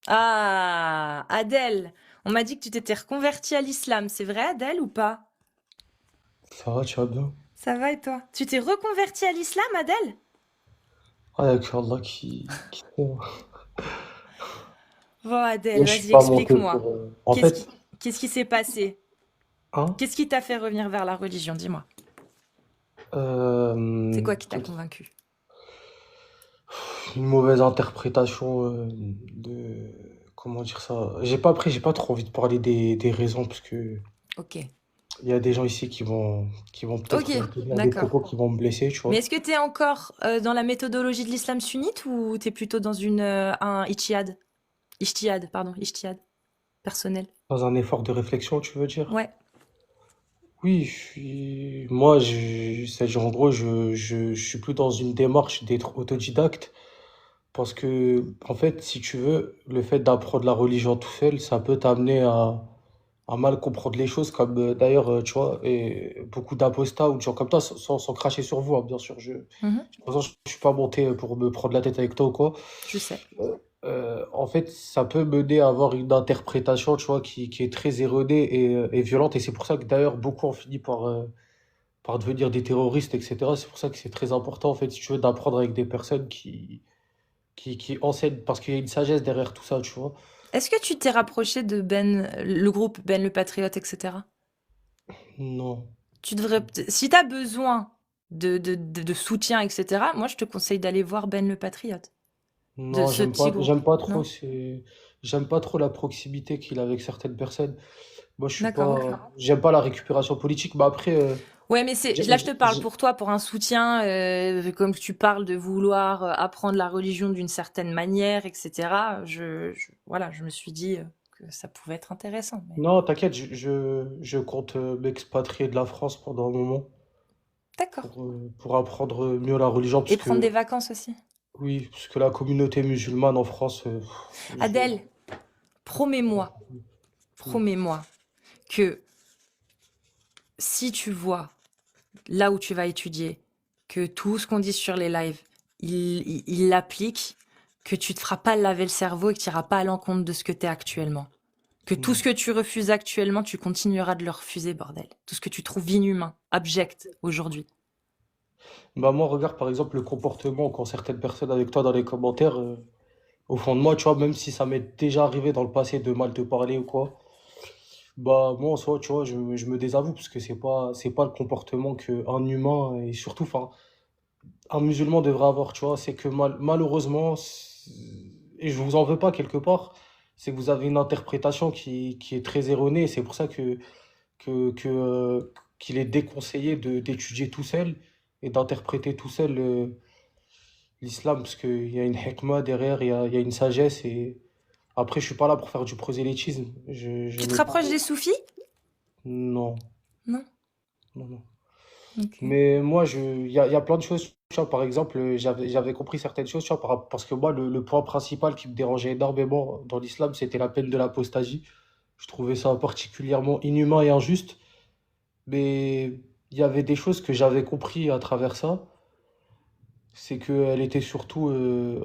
Ah, Adèle, on m'a dit que tu t'étais reconvertie à l'islam, c'est vrai Adèle ou pas? Ça va, tu vas bien? Ça va et toi? Tu t'es reconvertie à l'islam Adèle? Ah, y'a que Allah qui sait, hein. Bon Adèle, Moi, je suis vas-y pas monté explique-moi. pour. En Qu'est-ce fait, qui, qu'est-ce qui s'est passé? hein, Qu'est-ce qui t'a fait revenir vers la religion? Dis-moi. C'est quoi qui t'a toute convaincu? une mauvaise interprétation de. Comment dire ça? J'ai pas trop envie de parler des raisons, parce que Ok. il y a des gens ici qui vont Ok, peut-être tenir des d'accord. propos qui vont me blesser, tu Mais vois. est-ce que t'es encore dans la méthodologie de l'islam sunnite ou t'es plutôt dans un ijtihad? Ijtihad, pardon, ijtihad personnel. Dans un effort de réflexion, tu veux dire? Ouais. Oui, moi, c'est-à-dire, en gros, je suis plus dans une démarche d'être autodidacte. Parce que, en fait, si tu veux, le fait d'apprendre la religion tout seul, ça peut t'amener à mal comprendre les choses, comme d'ailleurs, tu vois, et beaucoup d'apostats ou de gens comme toi, sans cracher sur vous, hein, bien sûr. Mhm. De toute façon, je suis pas monté pour me prendre la tête avec toi ou quoi. Je sais. En fait, ça peut mener à avoir une interprétation, tu vois, qui est très erronée et violente. Et c'est pour ça que d'ailleurs, beaucoup ont fini par devenir des terroristes, etc. C'est pour ça que c'est très important, en fait, si tu veux, d'apprendre avec des personnes qui enseignent, parce qu'il y a une sagesse derrière tout ça, tu vois. Est-ce que tu t'es rapproché de Ben, le groupe Ben le Patriote, etc. Non, Tu devrais, si tu as besoin de soutien, etc., moi je te conseille d'aller voir Ben le Patriote, de non, ce petit groupe. j'aime pas trop, Non? j'aime pas trop la proximité qu'il a avec certaines personnes. Moi, je suis D'accord, ok. pas, j'aime pas la récupération politique, mais après, Ouais, mais là, je te parle pour toi, pour un soutien, comme tu parles de vouloir apprendre la religion d'une certaine manière, etc. Voilà, je me suis dit que ça pouvait être intéressant. non, t'inquiète, je compte m'expatrier de la France pendant un moment D'accord. pour apprendre mieux la religion, Et parce prendre que, des vacances aussi. oui, parce que la communauté musulmane en France, Adèle, promets-moi, Hmm. promets-moi que si tu vois là où tu vas étudier, que tout ce qu'on dit sur les lives, il l'applique, que tu te feras pas laver le cerveau et que tu iras pas à l'encontre de ce que tu es actuellement. Que tout ce Hmm. que tu refuses actuellement, tu continueras de le refuser, bordel. Tout ce que tu trouves inhumain, abject aujourd'hui. Bah moi, regarde par exemple le comportement qu'ont certaines personnes avec toi dans les commentaires. Au fond de moi, tu vois, même si ça m'est déjà arrivé dans le passé de mal te parler ou quoi, bah moi en soi, tu vois, je me désavoue parce que c'est pas le comportement qu'un humain et surtout, enfin, un musulman devrait avoir, tu vois. C'est que malheureusement, et je vous en veux pas quelque part, c'est que vous avez une interprétation qui est très erronée. Et c'est pour ça qu'il est déconseillé d'étudier tout seul et d'interpréter tout seul l'islam, parce qu'il y a une hikmah derrière, il y a une sagesse. Et après, je suis pas là pour faire du prosélytisme. Je Tu te n'ai pas. rapproches des soufis? Non, Non. non, non. Ok. Mais moi, il y a plein de choses. Tu vois, par exemple, j'avais compris certaines choses, tu vois, parce que moi, le point principal qui me dérangeait énormément dans l'islam, c'était la peine de l'apostasie. Je trouvais ça particulièrement inhumain et injuste. Mais il y avait des choses que j'avais compris à travers ça. C'est qu'elle était surtout,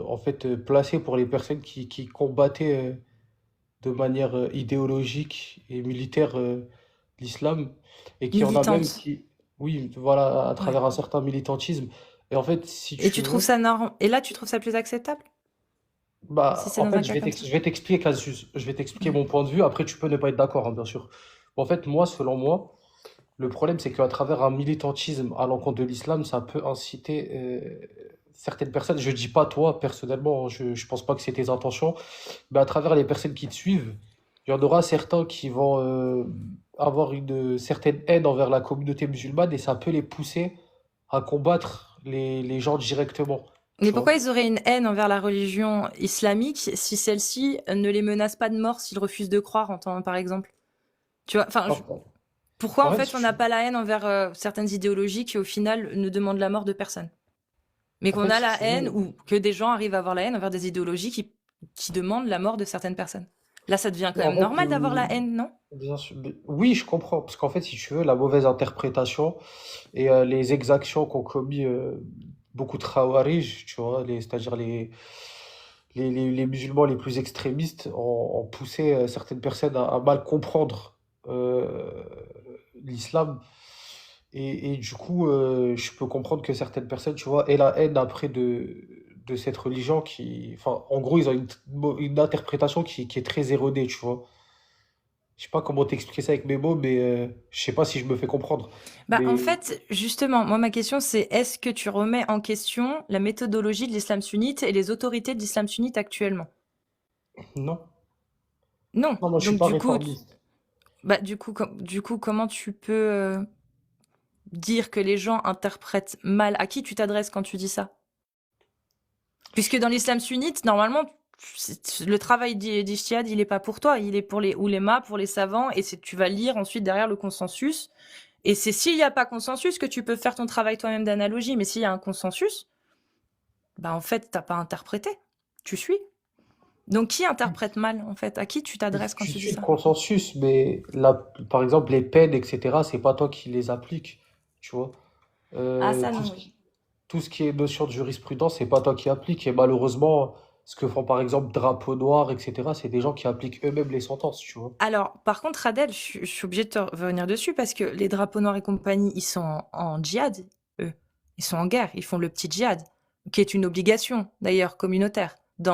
en fait, placée pour les personnes qui combattaient de manière idéologique et militaire l'islam, et qui en a même Militante. qui, oui, voilà, à Ouais. travers un certain militantisme. Et en fait, si Et tu tu trouves veux, ça normal? Et là, tu trouves ça plus acceptable? Si bah, c'est en dans fait, un cas comme ça? je vais t'expliquer, Cassius, je vais t'expliquer Ouais. mon point de vue. Après, tu peux ne pas être d'accord, hein, bien sûr. En fait, moi, selon moi, le problème, c'est qu'à travers un militantisme à l'encontre de l'islam, ça peut inciter certaines personnes, je dis pas toi, personnellement, hein, je pense pas que c'est tes intentions, mais à travers les personnes qui te suivent, il y en aura certains qui vont avoir une certaine haine envers la communauté musulmane, et ça peut les pousser à combattre les gens directement, Mais tu vois. pourquoi ils auraient une haine envers la religion islamique si celle-ci ne les menace pas de mort s'ils refusent de croire, par exemple? Tu vois, enfin, En, pourquoi en en fait, fait on n'a pas la haine envers certaines idéologies qui au final ne demandent la mort de personne, mais en qu'on fait, a si la tu haine veux, ou que des gens arrivent à avoir la haine envers des idéologies qui demandent la mort de certaines personnes. Là, ça devient quand en même fait, normal d'avoir la haine, non? bien sûr, oui, je comprends, parce qu'en fait, si tu veux, la mauvaise interprétation et les exactions qu'ont commis beaucoup de Khawarij, tu vois, c'est-à-dire les musulmans les plus extrémistes ont poussé certaines personnes à mal comprendre euh, l'islam. Et du coup, je peux comprendre que certaines personnes, tu vois, aient la haine après de cette religion qui... Enfin, en gros, ils ont une interprétation qui est très erronée, tu vois. Je sais pas comment t'expliquer ça avec mes mots, mais je sais pas si je me fais comprendre. Bah, en Mais fait, justement, moi, ma question, c'est est-ce que tu remets en question la méthodologie de l'islam sunnite et les autorités de l'islam sunnite actuellement? non, Non. non, moi je suis Donc, pas réformiste. du coup, comment tu peux dire que les gens interprètent mal? À qui tu t'adresses quand tu dis ça? Puisque dans l'islam sunnite, normalement, le travail d'Ijtihad, il est pas pour toi, il est pour les oulémas, pour les savants, et tu vas lire ensuite derrière le consensus. Et c'est s'il n'y a pas consensus que tu peux faire ton travail toi-même d'analogie. Mais s'il y a un consensus, bah en fait, t'as pas interprété. Tu suis. Donc qui interprète mal, en fait? À qui tu t'adresses quand Tu tu dis suis le ça? consensus, mais là, par exemple, les peines, etc., c'est pas toi qui les appliques, tu vois. Ah, Euh, ça tout non, ce oui. qui, tout ce qui est notion de jurisprudence, c'est pas toi qui appliques. Et malheureusement, ce que font par exemple Drapeau Noir, etc., c'est des gens qui appliquent eux-mêmes les sentences, tu vois. Alors, par contre, Adèle, je suis obligée de te revenir dessus parce que les drapeaux noirs et compagnie, ils sont en djihad, eux. Ils sont en guerre, ils font le petit djihad, qui est une obligation, d'ailleurs, communautaire. Ils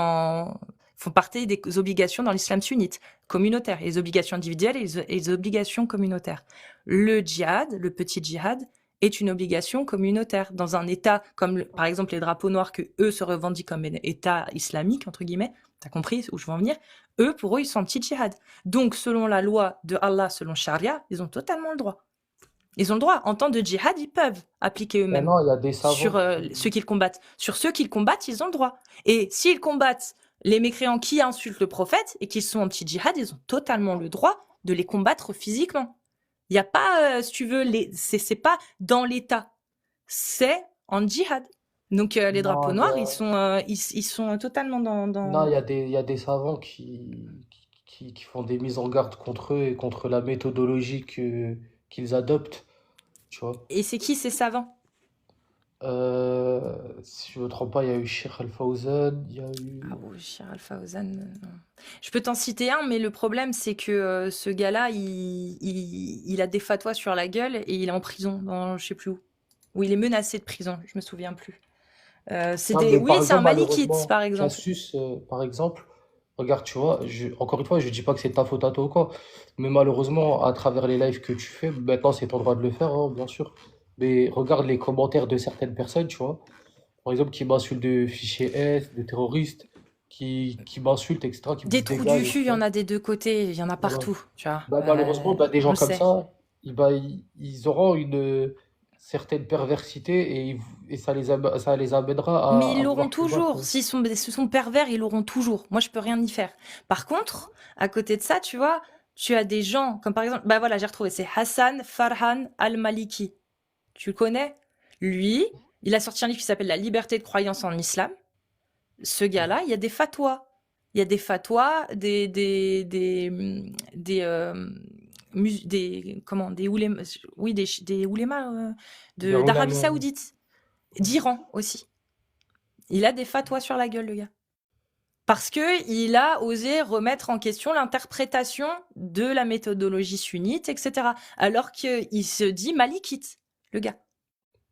font partie des obligations dans l'islam sunnite, communautaire, les obligations individuelles et les obligations communautaires. Le djihad, le petit djihad, est une obligation communautaire. Dans un État comme, par exemple, les drapeaux noirs que eux se revendiquent comme un État islamique, entre guillemets, t'as compris où je veux en venir? Eux, pour eux, ils sont en petit djihad. Donc, selon la loi de Allah, selon Sharia, ils ont totalement le droit. Ils ont le droit. En temps de djihad, ils peuvent appliquer eux-mêmes Maintenant, il y a des sur savants ceux qu'ils combattent. Sur ceux qu'ils combattent, ils ont le droit. Et s'ils combattent les mécréants qui insultent le prophète et qui sont en petit djihad, ils ont totalement le droit de les combattre physiquement. Il n'y a pas, si tu veux, c'est pas dans l'État. C'est en djihad. Donc, les drapeaux non, il y noirs, a, ils sont totalement non, dans... il y a des savants qui font des mises en garde contre eux et contre la méthodologie qu'ils adoptent, tu vois. Et c'est qui ces savants? Si je me trompe pas, il y a eu Sheikh Al-Fawzan, il y a Ah eu... bon, Cher Alpha Ozan, non. Je peux t'en citer un, mais le problème, c'est que ce gars-là, il a des fatwas sur la gueule et il est en prison, dans je sais plus où. Ou il est menacé de prison, je me souviens plus. Non, mais Oui, par c'est un exemple, malikite, malheureusement, par exemple. Cassius, par exemple, regarde, tu vois, encore une fois, je dis pas que c'est ta faute à toi ou quoi, mais malheureusement, à travers les lives que tu fais, maintenant c'est ton droit de le faire, hein, bien sûr, mais regarde les commentaires de certaines personnes, tu vois, par exemple, qui m'insultent de fichier S, de terroristes, qui m'insultent, etc., qui me Des disent trous du dégage, cul, il y en etc. a des deux côtés, il y en a Voilà. partout, tu vois. Bah, malheureusement, bah, des On gens le comme sait. ça, ils auront une certaine perversité et ça les amènera Mais ils à l'auront vouloir toujours. combattre. S'ils sont pervers, ils l'auront toujours. Moi, je peux rien y faire. Par contre, à côté de ça, tu vois, tu as des gens, comme par exemple, bah voilà, j'ai retrouvé, c'est Hassan Farhan Al-Maliki. Tu le connais? Lui, il a sorti un livre qui s'appelle La liberté de croyance en islam. Ce gars-là, il y a des fatwas. Il y a des fatwas, des oulémas, oui, des oulémas Des d'Arabie ulama. Saoudite, d'Iran aussi. Il a des fatwas sur la gueule, le gars. Parce que il a osé remettre en question l'interprétation de la méthodologie sunnite, etc. Alors qu'il se dit malikite, le gars.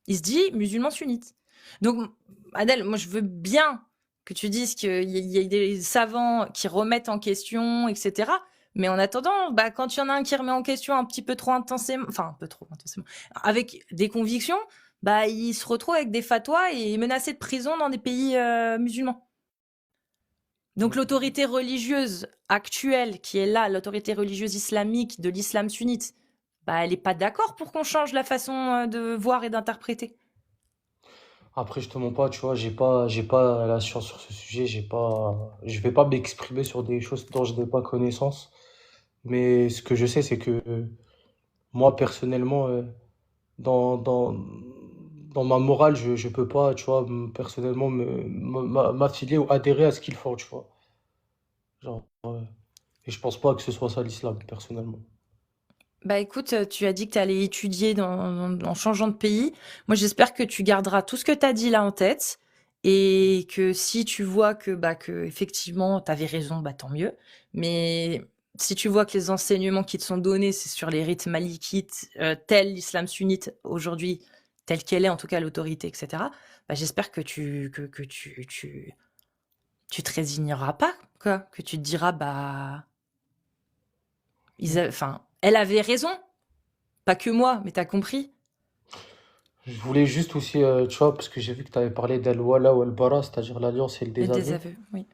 Il se dit musulman sunnite. Donc, Adèle, moi, je veux bien que tu dises qu'il y a des savants qui remettent en question, etc. Mais en attendant, bah, quand il y en a un qui remet en question un petit peu trop intensément, enfin, un peu trop intensément, avec des convictions, bah, il se retrouve avec des fatwas et est menacé de prison dans des pays musulmans. Donc l'autorité religieuse actuelle qui est là, l'autorité religieuse islamique de l'islam sunnite, bah elle est pas d'accord pour qu'on change la façon de voir et d'interpréter. Après, je te mens pas, tu vois, j'ai pas la science sur ce sujet, je vais pas m'exprimer sur des choses dont je n'ai pas connaissance. Mais ce que je sais, c'est que moi, personnellement, dans, dans, dans ma morale, je peux pas, tu vois, personnellement, m'affilier ou adhérer à ce qu'ils font, tu vois. Genre, et je pense pas que ce soit ça l'islam, personnellement. Bah écoute, tu as dit que tu allais étudier en changeant de pays. Moi, j'espère que tu garderas tout ce que tu as dit là en tête Et que si tu vois que effectivement, tu avais raison, bah, tant mieux. Mais si tu vois que les enseignements qui te sont donnés, c'est sur les rites malikites, tel l'islam sunnite aujourd'hui, telle qu'elle est, en tout cas l'autorité, etc., bah, j'espère que tu te résigneras pas, quoi. Que tu te diras, bah, enfin, elle avait raison, pas que moi, mais t'as compris. Je voulais juste aussi, tu vois, parce que j'ai vu que tu avais parlé d'Al-Wala ou Al-Bara, c'est-à-dire l'alliance et le Le désaveu. désaveu, oui.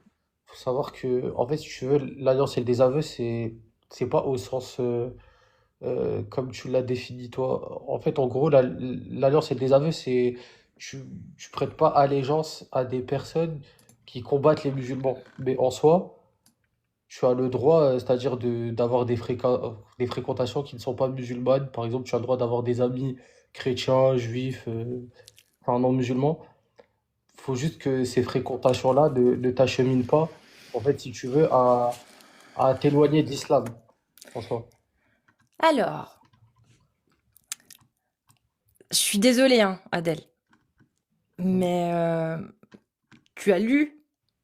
Faut savoir que, en fait, si tu veux, l'alliance et le désaveu, c'est pas au sens comme tu l'as défini toi. En fait, en gros, l'alliance et le désaveu, c'est tu, tu prêtes pas allégeance à des personnes qui combattent les musulmans. Mais en soi, tu as le droit, c'est-à-dire d'avoir des fréquentations qui ne sont pas musulmanes. Par exemple, tu as le droit d'avoir des amis chrétiens, juifs, enfin non musulmans. Il faut juste que ces fréquentations-là ne t'acheminent pas, en fait, si tu veux, à t'éloigner de l'islam, en soi. Alors, je suis désolée, hein, Adèle, mais tu as lu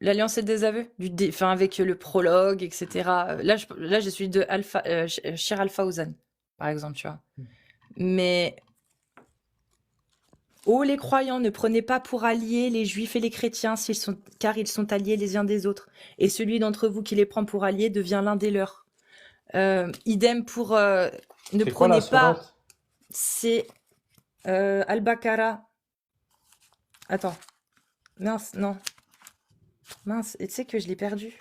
L'Alliance et le désaveu enfin, avec le prologue, etc. Là, je suis de Shir Al-Fawzan, par exemple, tu vois. Mais ô les croyants, ne prenez pas pour alliés les juifs et les chrétiens, car ils sont alliés les uns des autres. Et celui d'entre vous qui les prend pour alliés devient l'un des leurs. Idem pour ne C'est quoi la prenez pas. sourate? C'est Al-Baqarah. Attends, mince, non. Mince, et tu sais que je l'ai perdu.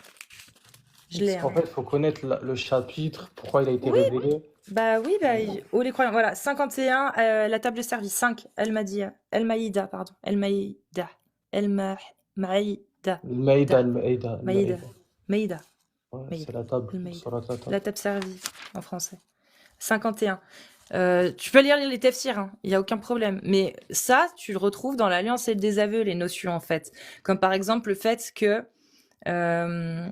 Je Parce l'ai, qu'en hein. fait, il faut connaître le chapitre, pourquoi il a été Oui, révélé. oui, oh les croyants, voilà. 51, la table de service. 5, El Maïda, pardon. El Maïda. Maïda. Al-Maïda, Da. Al-Maïda, Maïda. Al-Maïda. Maïda. Ouais, c'est Maïda. la table, El Maïda. surat la La table. table service, en français. 51. Tu peux lire les tafsirs, hein, il n'y a aucun problème. Mais ça, tu le retrouves dans l'alliance et le désaveu, les notions, en fait. Comme par exemple le fait que, euh,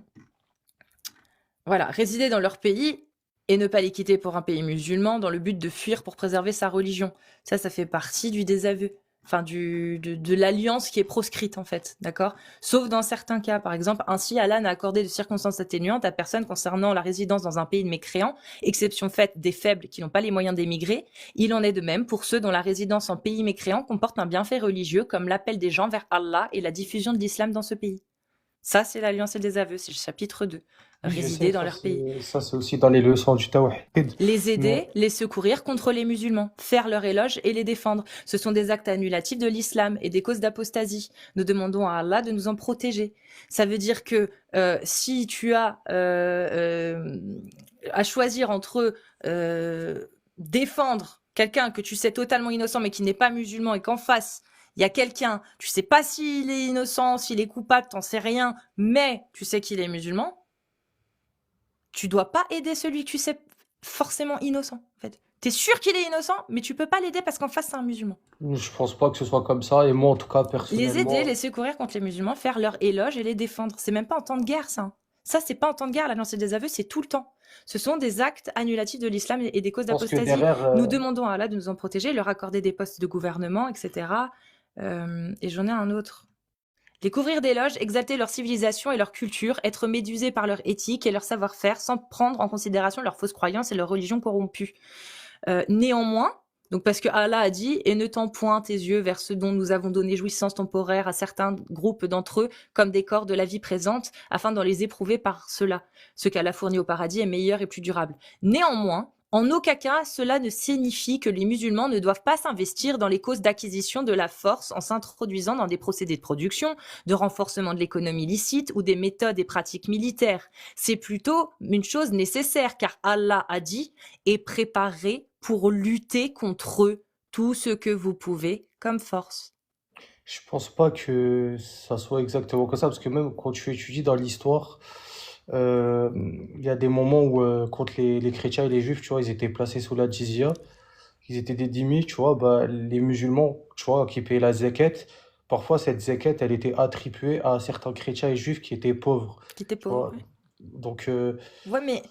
voilà, résider dans leur pays et ne pas les quitter pour un pays musulman dans le but de fuir pour préserver sa religion. Ça fait partie du désaveu. Enfin, de l'alliance qui est proscrite, en fait, d'accord? Sauf dans certains cas. Par exemple, ainsi, Allah n'a accordé de circonstances atténuantes à personne concernant la résidence dans un pays de mécréants, exception faite des faibles qui n'ont pas les moyens d'émigrer. Il en est de même pour ceux dont la résidence en pays mécréant comporte un bienfait religieux, comme l'appel des gens vers Allah et la diffusion de l'islam dans ce pays. Ça, c'est l'alliance et le désaveu, c'est le chapitre 2. Oui, je sais, Résider dans leur pays. ça c'est aussi dans les leçons du Tawhid. Les Mais aider, les secourir contre les musulmans, faire leur éloge et les défendre. Ce sont des actes annulatifs de l'islam et des causes d'apostasie. Nous demandons à Allah de nous en protéger. Ça veut dire que si tu as à choisir entre défendre quelqu'un que tu sais totalement innocent mais qui n'est pas musulman et qu'en face, il y a quelqu'un, tu sais pas s'il est innocent, s'il est coupable, t'en sais rien, mais tu sais qu'il est musulman, tu dois pas aider celui que tu sais forcément innocent, en fait. T'es sûr qu'il est innocent, mais tu peux pas l'aider parce qu'en face, c'est un musulman. je pense pas que ce soit comme ça. Et moi, en tout cas, Les aider, personnellement, les secourir contre les musulmans, faire leur éloge et les défendre. C'est même pas en temps de guerre, ça. Ça, c'est pas en temps de guerre, l'alliance et le désaveu, c'est tout le temps. Ce sont des actes annulatifs de l'islam et des causes je pense que d'apostasie. derrière, Nous demandons à Allah de nous en protéger, leur accorder des postes de gouvernement, etc. Et j'en ai un autre. Les couvrir d'éloges, exalter leur civilisation et leur culture, être médusés par leur éthique et leur savoir-faire sans prendre en considération leurs fausses croyances et leur religion corrompue. Néanmoins, donc parce que Allah a dit « Et ne tends point tes yeux vers ce dont nous avons donné jouissance temporaire à certains groupes d'entre eux comme des corps de la vie présente, afin d'en les éprouver par cela. Ce qu'Allah fournit au paradis est meilleur et plus durable. Néanmoins, en aucun cas, cela ne signifie que les musulmans ne doivent pas s'investir dans les causes d'acquisition de la force en s'introduisant dans des procédés de production, de renforcement de l'économie licite ou des méthodes et pratiques militaires. C'est plutôt une chose nécessaire car Allah a dit « Et préparez pour lutter contre eux tout ce que vous pouvez comme force. » je pense pas que ça soit exactement comme ça. Parce que même quand tu étudies dans l'histoire, euh, il y a des moments où, contre les chrétiens et les juifs, tu vois, ils étaient placés sous la jizya. Ils étaient des dhimmis, tu vois, bah, les musulmans, tu vois, qui payaient la zakat, parfois cette zakat, elle était attribuée à certains chrétiens et juifs qui étaient pauvres, Qui était tu pauvre. vois. Ouais. Donc, Ouais, mais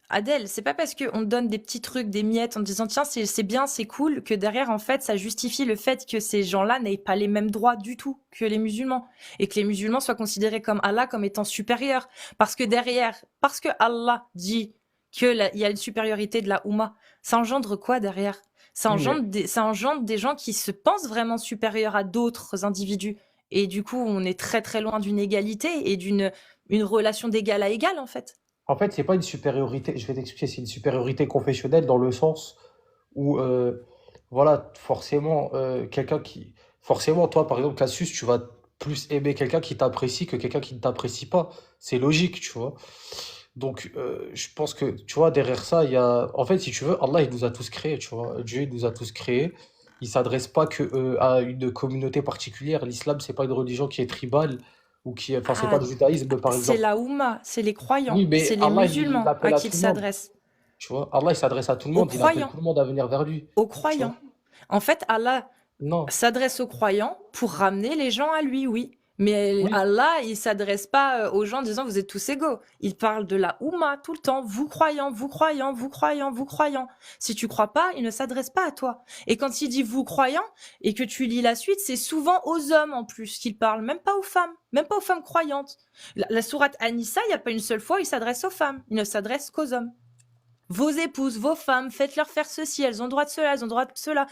Adèle, c'est pas parce qu'on te donne des petits trucs, des miettes en te disant tiens, c'est bien, c'est cool, que derrière, en fait, ça justifie le fait que ces gens-là n'aient pas les mêmes droits du tout que les musulmans. Et que les musulmans soient considérés comme Allah comme étant supérieurs. Parce que derrière, parce que Allah dit qu'il y a une supériorité de la Oumma, ça engendre quoi derrière? Oui, mais Ça engendre des gens qui se pensent vraiment supérieurs à d'autres individus. Et du coup, on est très très loin d'une égalité et d'une une relation d'égal à égal, en fait. en fait, c'est pas une supériorité, je vais t'expliquer, c'est une supériorité confessionnelle dans le sens où, voilà, forcément, forcément, toi, par exemple, Cassius, tu vas plus aimer quelqu'un qui t'apprécie que quelqu'un qui ne t'apprécie pas. C'est logique, tu vois. Donc, je pense que, tu vois, derrière ça, il y a, en fait, si tu veux, Allah, il nous a tous créés, tu vois. Dieu, il nous a tous créés. Il s'adresse pas que, à une communauté particulière. L'islam, c'est pas une religion qui est tribale ou qui, enfin, c'est pas Ah, le judaïsme, par c'est exemple. la Oumma, c'est les croyants, Oui, mais c'est les Allah, il musulmans appelle à à qui tout il le monde. s'adresse. Tu vois, Allah, il s'adresse à tout le Aux monde, il appelle croyants, tout le monde à venir vers lui. aux Tu vois? croyants. En fait, Allah Non. s'adresse aux croyants pour ramener les gens à lui, oui. Mais Oui. Allah, il s'adresse pas aux gens en disant vous êtes tous égaux. Il parle de la Oumma tout le temps. Vous croyants, vous croyants, vous croyants, vous croyants. Si tu crois pas, il ne s'adresse pas à toi. Et quand il dit vous croyants et que tu lis la suite, c'est souvent aux hommes en plus qu'il parle, même pas aux femmes croyantes. La sourate Anissa, il n'y a pas une seule fois où il s'adresse aux femmes. Il ne s'adresse qu'aux hommes. Vos épouses, vos femmes, faites-leur faire ceci, elles ont le droit de cela, elles ont le droit de cela.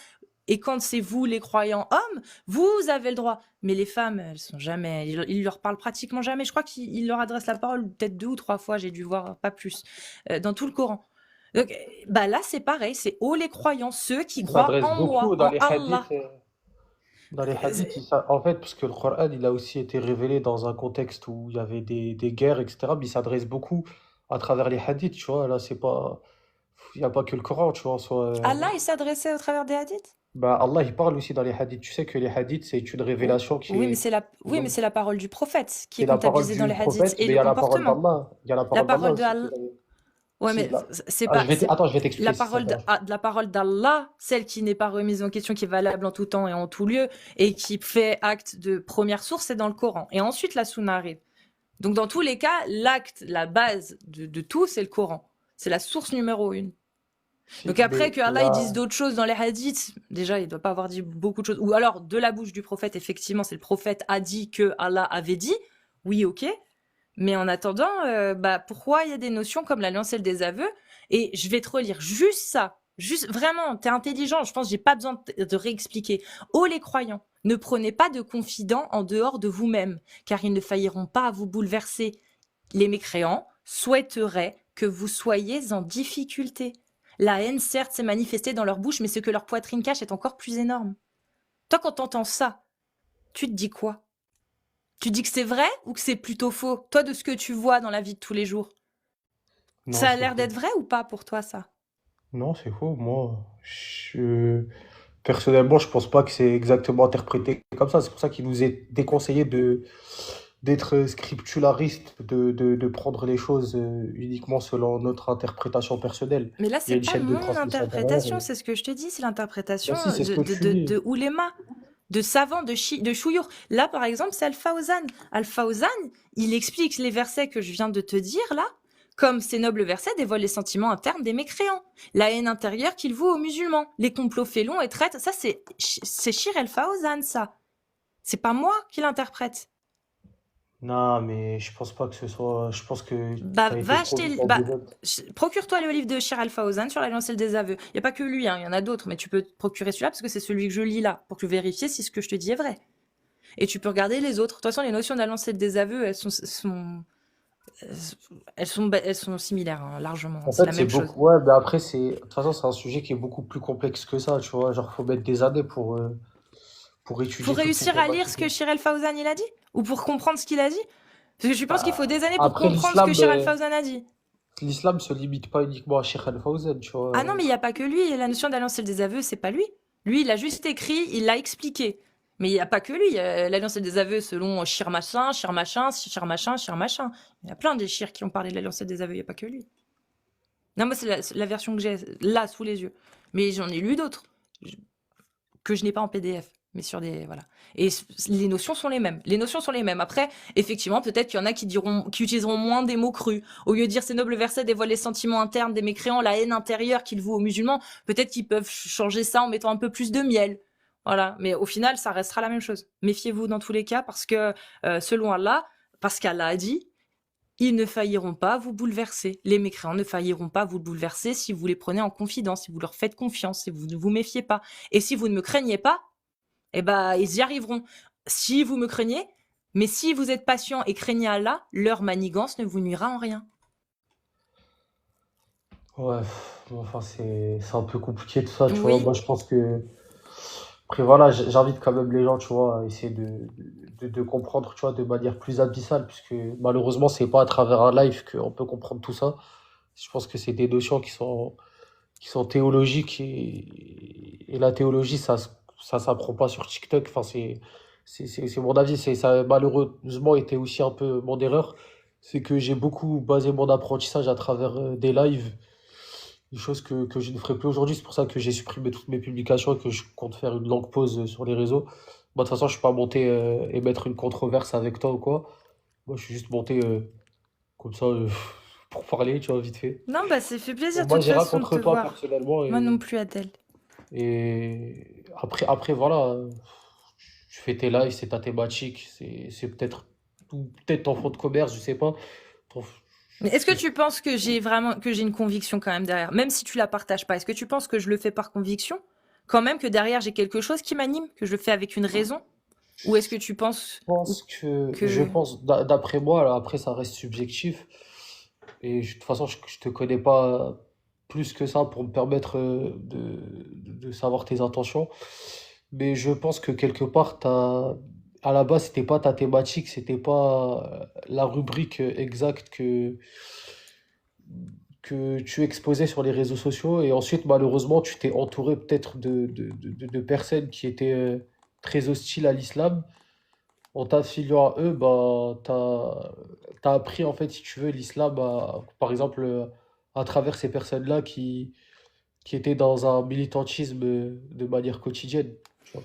Et quand c'est vous, les croyants hommes, vous avez le droit. Mais les femmes, elles sont jamais, il leur parle pratiquement jamais. Je crois qu'il leur adresse la parole peut-être 2 ou 3 fois, j'ai dû voir, pas plus, dans tout le Coran. Donc, bah là, c'est pareil, c'est ô les croyants, ceux qui Il croient s'adresse en moi, beaucoup en Allah. dans les hadiths, en fait, parce que le Coran, il a aussi été révélé dans un contexte où il y avait des guerres, etc. Mais il s'adresse beaucoup à travers les hadiths, tu vois. Là, c'est pas, il n'y a pas que le Coran, tu vois, en soi. Allah, il s'adressait au travers des hadiths? Bah, Allah, il parle aussi dans les hadiths. Tu sais que les hadiths, c'est une révélation qui Oui, est, oui, mais c'est la parole du prophète qui est c'est la parole comptabilisée dans du les hadiths prophète, et mais il le y a la parole comportement. d'Allah. Il y a la La parole d'Allah parole de aussi. Allah. Ouais, Si, mais là. c'est Ah, pas, c'est attends, je vais t'expliquer si ça te dérange. la parole d'Allah, celle qui n'est pas remise en question, qui est valable en tout temps et en tout lieu, et qui fait acte de première source, c'est dans le Coran. Et ensuite, la sunna arrive. Donc, dans tous les cas, l'acte, la base de tout, c'est le Coran. C'est la source numéro 1. Si, Donc après, mais que Allah il dise là, d'autres choses dans les hadiths, déjà, il doit pas avoir dit beaucoup de choses. Ou alors, de la bouche du prophète, effectivement, c'est le prophète a dit que Allah avait dit. Oui, ok. Mais en attendant, bah, pourquoi il y a des notions comme l'alliance et le désaveu? Et je vais te relire juste ça. Juste, vraiment, t'es intelligent, je pense que j'ai pas besoin de réexpliquer. Ô les croyants, ne prenez pas de confidents en dehors de vous-même, car ils ne failliront pas à vous bouleverser. Les mécréants souhaiteraient que vous soyez en difficulté. La haine, certes, s'est manifestée dans leur bouche, mais ce que leur poitrine cache est encore plus énorme. Toi, quand t'entends ça, tu te dis quoi? Tu dis que c'est vrai ou que c'est plutôt faux? Toi, de ce que tu vois dans la vie de tous les jours. non, Ça a c'est l'air faux. d'être vrai ou pas pour toi, ça? Non, c'est faux. Moi, personnellement, je pense pas que c'est exactement interprété comme ça. C'est pour ça qu'il nous est déconseillé d'être scriptulariste, de prendre les choses uniquement selon notre interprétation personnelle. Mais là, Il y a c'est une pas chaîne de mon transmission derrière. interprétation, c'est ce que je te dis, c'est Ben l'interprétation si, c'est ce que tu dis. de ouléma, de savants, de chouyours. Là, par exemple, c'est Al-Fawzan. Al-Fawzan, il explique les versets que je viens de te dire, là, comme ces nobles versets dévoilent les sentiments internes des mécréants, la haine intérieure qu'ils vouent aux musulmans, les complots félons et traites. Ça, c'est Shir El-Fawzan, ça. C'est pas moi qui l'interprète. Non, mais je pense pas que ce soit. Je pense que Bah, ça a été va trop acheter, vite en besogne. procure-toi le livre de Shir Al-Fawzan sur la lancée le désaveu. Il n'y a pas que lui, hein, il y en a d'autres, mais tu peux te procurer celui-là parce que c'est celui que je lis là, pour que vérifier si ce que je te dis est vrai. Et tu peux regarder les autres. De toute façon, les notions de la lancée le désaveu, elles sont similaires, hein, largement. En C'est fait, la c'est même chose. beaucoup. Ouais, mais après, de toute façon, c'est un sujet qui est beaucoup plus complexe que ça, tu vois. Genre, faut mettre des années pour Pour étudier toutes ces réussir à lire ce thématiques-là. que Shir Al-Fawzan il a dit? Ou pour comprendre ce qu'il a dit? Parce que je pense qu'il faut des années pour Après, comprendre ce que Shir Al-Fawzan a dit. l'islam se limite pas uniquement à Sheikh Al-Fawzan, tu Ah non, vois. mais il n'y a pas que lui. La notion d'alliance et le désaveu, c'est pas lui. Lui, il a juste écrit, il l'a expliqué. Mais il n'y a pas que lui. L'alliance et le désaveu selon Shir machin, Shir machin, Shir machin, Shir machin. Il y a plein de Shir qui ont parlé de l'alliance et le désaveu, il n'y a pas que lui. Non, moi, c'est la version que j'ai là, sous les yeux. Mais j'en ai lu d'autres, que je n'ai pas en PDF. mais sur des voilà. Et les notions sont les mêmes. Les notions sont les mêmes. Après, effectivement, peut-être qu'il y en a qui utiliseront moins des mots crus. Au lieu de dire ces nobles versets dévoilent les sentiments internes des mécréants, la haine intérieure qu'ils vouent aux musulmans, peut-être qu'ils peuvent changer ça en mettant un peu plus de miel. Voilà. Mais au final, ça restera la même chose. Méfiez-vous dans tous les cas parce que, selon Allah, parce qu'Allah a dit, ils ne failliront pas vous bouleverser. Les mécréants ne failliront pas vous bouleverser si vous les prenez en confidence, si vous leur faites confiance, si vous ne vous méfiez pas. Et si vous ne me craignez pas, eh ben, ils y arriveront. Si vous me craignez, mais si vous êtes patient et craignez Allah, leur manigance ne vous nuira en rien. Ouais, bon, enfin, c'est un peu compliqué tout ça, tu vois. Oui, Moi, je pense que. Après, voilà, j'invite quand même les gens, tu vois, à essayer de comprendre, tu vois, de manière plus abyssale, puisque malheureusement, c'est pas à travers un live qu'on peut comprendre tout ça. Je pense que c'est des notions qui sont théologiques et la théologie, ça s'apprend pas sur TikTok. Enfin, c'est mon avis. Ça a malheureusement été aussi un peu mon erreur. C'est que j'ai beaucoup basé mon apprentissage à travers des lives, des choses que je ne ferai plus aujourd'hui. C'est pour ça que j'ai supprimé toutes mes publications et que je compte faire une longue pause sur les réseaux. Moi, de toute façon, je suis pas monté et mettre une controverse avec toi ou quoi. Moi, je suis juste monté comme ça pour parler, tu vois, vite fait. non, bah, ça fait plaisir de Moi, toute j'ai rien façon de contre te toi voir. personnellement Moi non plus, Adèle. et après voilà, tu fais tes lives, c'est ta thématique, c'est peut-être ou peut-être ton fonds de commerce, je sais pas. Ton- Mais est-ce que c'est- tu penses que j'ai une conviction quand même derrière, même si tu la partages pas? Est-ce que tu penses que je le fais par conviction? Quand même que derrière j'ai quelque chose qui m'anime, que je le fais avec une raison? Ou est-ce que tu penses Je que pense, d'après moi, alors après ça reste subjectif, et de toute façon je te connais pas plus que ça pour me permettre de savoir tes intentions, mais je pense que quelque part, à la base, c'était pas ta thématique, c'était pas la rubrique exacte que tu exposais sur les réseaux sociaux, et ensuite, malheureusement, tu t'es entouré peut-être de personnes qui étaient très hostiles à l'islam. En t'affiliant à eux, bah, t'as appris, en fait, si tu veux, l'islam, par exemple, à travers ces personnes-là qui étaient dans un militantisme de manière quotidienne. Tu vois.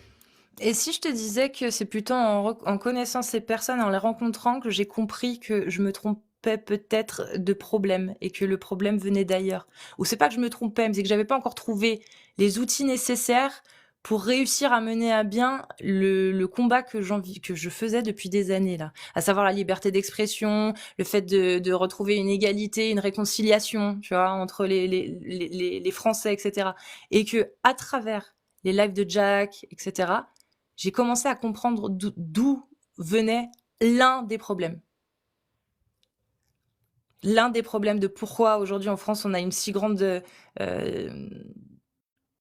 Et si je te disais que c'est plutôt en connaissant ces personnes, en les rencontrant, que j'ai compris que je me trompais peut-être de problème et que le problème venait d'ailleurs. Ou c'est pas que je me trompais, mais c'est que j'avais pas encore trouvé les outils nécessaires pour réussir à mener à bien le combat que je faisais depuis des années là, à savoir la liberté d'expression, le fait de retrouver une égalité, une réconciliation, tu vois, entre les Français, etc. Et que à travers les lives de Jack, etc., j'ai commencé à comprendre d'où venait l'un des problèmes. L'un des problèmes de pourquoi aujourd'hui en France on a une si grande,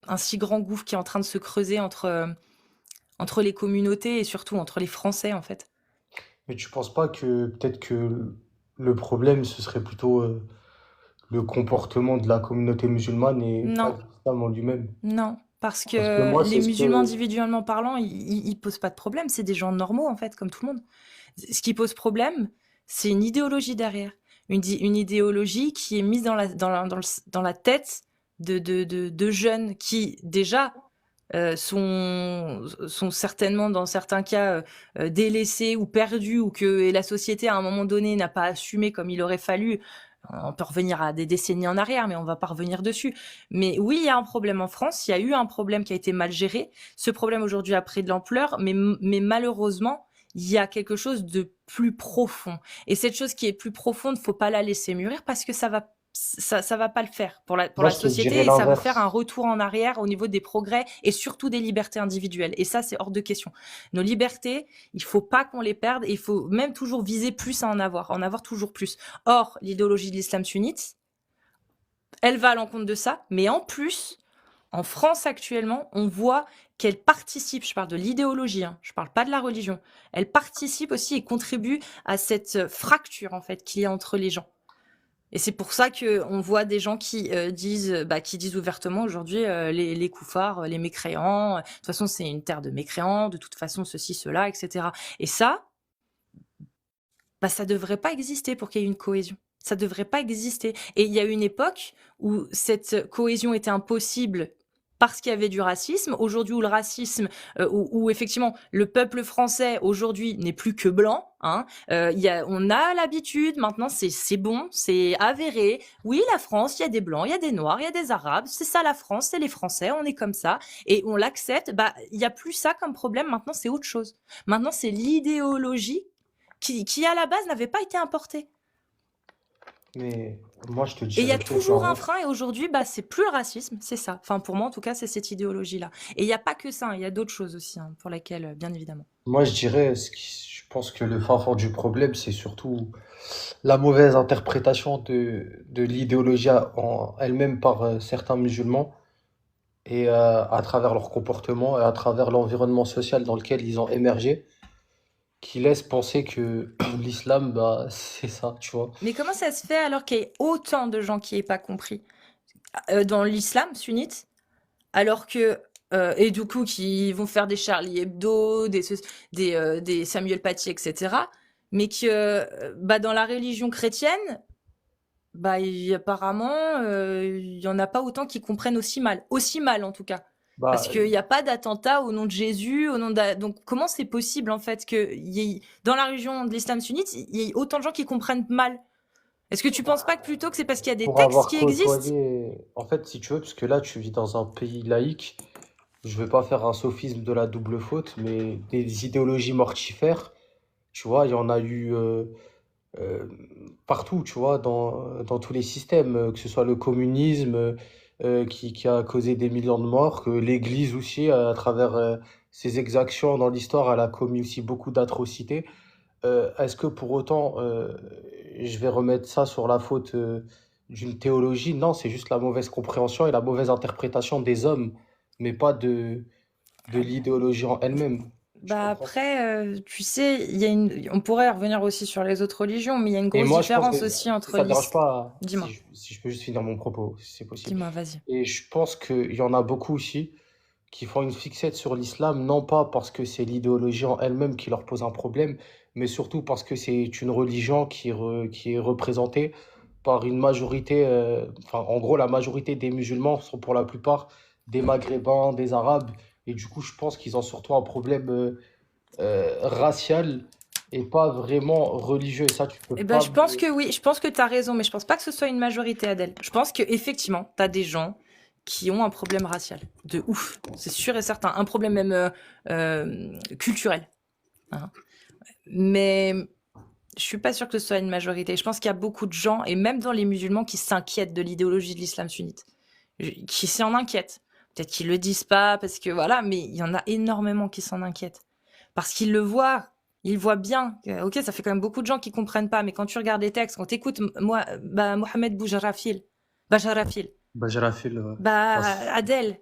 un si grand gouffre qui est en train de se creuser entre les communautés et surtout entre les Français en fait. Mais tu penses pas que peut-être que le problème, ce serait plutôt le comportement de la communauté musulmane et pas Non, l'islam en lui-même? non, parce Parce que que moi, les c'est ce musulmans que... individuellement parlant, ils posent pas de problème, c'est des gens normaux en fait, comme tout le monde. Ce qui pose problème, c'est une idéologie derrière. Une idéologie qui est mise dans la tête de jeunes qui, déjà, sont certainement, dans certains cas, délaissés ou perdus, ou que la société, à un moment donné, n'a pas assumé comme il aurait fallu. On peut revenir à des décennies en arrière, mais on va pas revenir dessus. Mais oui, il y a un problème en France, il y a eu un problème qui a été mal géré. Ce problème aujourd'hui a pris de l'ampleur, mais malheureusement, il y a quelque chose de plus profond. Et cette chose qui est plus profonde, faut pas la laisser mûrir parce que ça va pas le faire pour Moi, la je te dirais société et ça va faire un l'inverse. retour en arrière au niveau des progrès et surtout des libertés individuelles. Et ça, c'est hors de question. Nos libertés, il faut pas qu'on les perde et il faut même toujours viser plus à en avoir toujours plus. Or, l'idéologie de l'islam sunnite, elle va à l'encontre de ça, mais en plus, en France actuellement, on voit qu'elle participe, je parle de l'idéologie, hein, je parle pas de la religion, elle participe aussi et contribue à cette fracture en fait qu'il y a entre les gens. Et c'est pour ça que on voit des gens qui disent ouvertement aujourd'hui les koufars, les mécréants. De toute façon, c'est une terre de mécréants. De toute façon, ceci, cela, etc. Et ça, bah, ça devrait pas exister pour qu'il y ait une cohésion. Ça devrait pas exister. Et il y a eu une époque où cette cohésion était impossible parce qu'il y avait du racisme. Aujourd'hui, où le racisme, où effectivement le peuple français aujourd'hui n'est plus que blanc. Hein, on a l'habitude maintenant, c'est bon, c'est avéré. Oui, la France, il y a des blancs, il y a des noirs, il y a des arabes. C'est ça la France, c'est les Français, on est comme ça et on l'accepte. Bah, il y a plus ça comme problème. Maintenant, c'est autre chose. Maintenant, c'est l'idéologie qui à la base n'avait pas été importée. Mais moi, je te Et il y dirais a tout toujours un clairement. frein, et aujourd'hui, bah, c'est plus le racisme, c'est ça. Enfin, pour moi, en tout cas, c'est cette idéologie-là. Et il n'y a pas que ça, hein, il y a d'autres choses aussi, hein, pour lesquelles, bien évidemment. Moi, je dirais, je pense que le fin fond du problème, c'est surtout la mauvaise interprétation de l'idéologie en elle-même par certains musulmans et à travers leur comportement et à travers l'environnement social dans lequel ils ont émergé, qui laisse penser que l'islam, bah, c'est ça, tu vois. Mais comment ça se fait alors qu'il y ait autant de gens qui n'aient pas compris dans l'islam sunnite, alors que et du coup qui vont faire des Charlie Hebdo, des Samuel Paty, etc. Mais que bah, dans la religion chrétienne, bah, apparemment, il y en a pas autant qui comprennent aussi mal en tout cas. Parce Bah, qu'il n'y a pas d'attentat au nom de Jésus, au nom de... Donc comment c'est possible en fait que dans la religion de l'islam sunnite, il y ait autant de gens qui comprennent mal? Est-ce que tu penses pas que plutôt que c'est parce qu'il y a des pour textes avoir qui existent? côtoyé, en fait, si tu veux, parce que là, tu vis dans un pays laïque, je vais pas faire un sophisme de la double faute, mais des idéologies mortifères, tu vois, il y en a eu euh, partout, tu vois, dans tous les systèmes, que ce soit le communisme qui a causé des millions de morts, que l'Église aussi, à travers ses exactions dans l'histoire, elle a commis aussi beaucoup d'atrocités. Est-ce que pour autant, je vais remettre ça sur la faute d'une théologie? Non, c'est juste la mauvaise compréhension et la mauvaise interprétation des hommes, mais pas de l'idéologie en elle-même. Tu Bah comprends? après, tu sais, on pourrait revenir aussi sur les autres religions, mais il y a une Et grosse moi, je pense que différence aussi si entre ça ne dérange pas, Dis-moi, si je peux juste finir mon propos, si c'est possible. dis-moi, vas-y. Et je pense qu'il y en a beaucoup aussi qui font une fixette sur l'islam, non pas parce que c'est l'idéologie en elle-même qui leur pose un problème, mais surtout parce que c'est une religion qui est représentée par une majorité, enfin, en gros, la majorité des musulmans sont pour la plupart des Maghrébins, des Arabes, et du coup, je pense qu'ils ont surtout un problème racial et pas vraiment religieux. Et ça, tu peux Eh ben, pas je pense me... que oui, je pense que tu as raison, mais je pense pas que ce soit une majorité, Adèle. Je pense que effectivement, tu as des gens qui ont un problème racial. De ouf. C'est sûr et certain. Un problème même culturel. Hein. Mais je suis pas sûre que ce soit une majorité. Je pense qu'il y a beaucoup de gens, et même dans les musulmans, qui s'inquiètent de l'idéologie de l'islam sunnite. Qui s'en inquiètent. Peut-être qu'ils le disent pas, parce que voilà, mais il y en a énormément qui s'en inquiètent. Parce qu'ils le voient. Ils voient bien. Ok, ça fait quand même beaucoup de gens qui comprennent pas, mais quand tu regardes les textes, quand tu écoutes moi, bah, Mohamed Boujarafil, Bajrafil, bah, enfin, Adèle,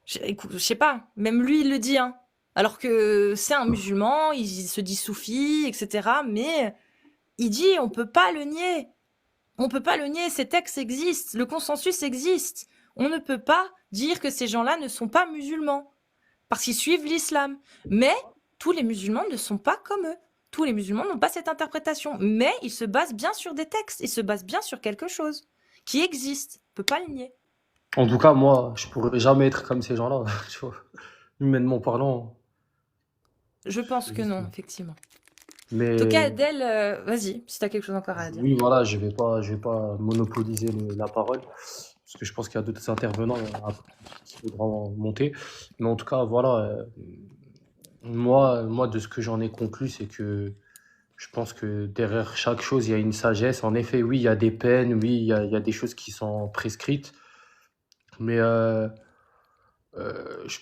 je sais pas, même lui il le dit, hein. Alors que c'est un musulman, il se dit soufi, etc. Mais il dit, on peut pas le nier. On peut pas le nier, ces textes existent, le consensus existe. On ne peut pas dire que ces gens-là ne sont pas musulmans, parce qu'ils suivent l'islam. Mais tous les musulmans ne sont pas comme eux. Tous les musulmans n'ont pas cette interprétation. Mais ils se basent bien sur des textes, ils se basent bien sur quelque chose qui existe. On peut pas le nier. en tout cas, moi, je pourrais jamais être comme ces gens-là, tu vois. Humainement parlant, Je pense c'est que juste... non, effectivement. En tout cas, Mais Adèle, vas-y, si t'as quelque chose encore à dire. oui, voilà, je vais pas monopoliser la parole, parce que je pense qu'il y a d'autres intervenants après qui voudront monter. Mais en tout cas, voilà, moi, de ce que j'en ai conclu, c'est que je pense que derrière chaque chose, il y a une sagesse. En effet, oui, il y a des peines, oui, il y a des choses qui sont prescrites, mais je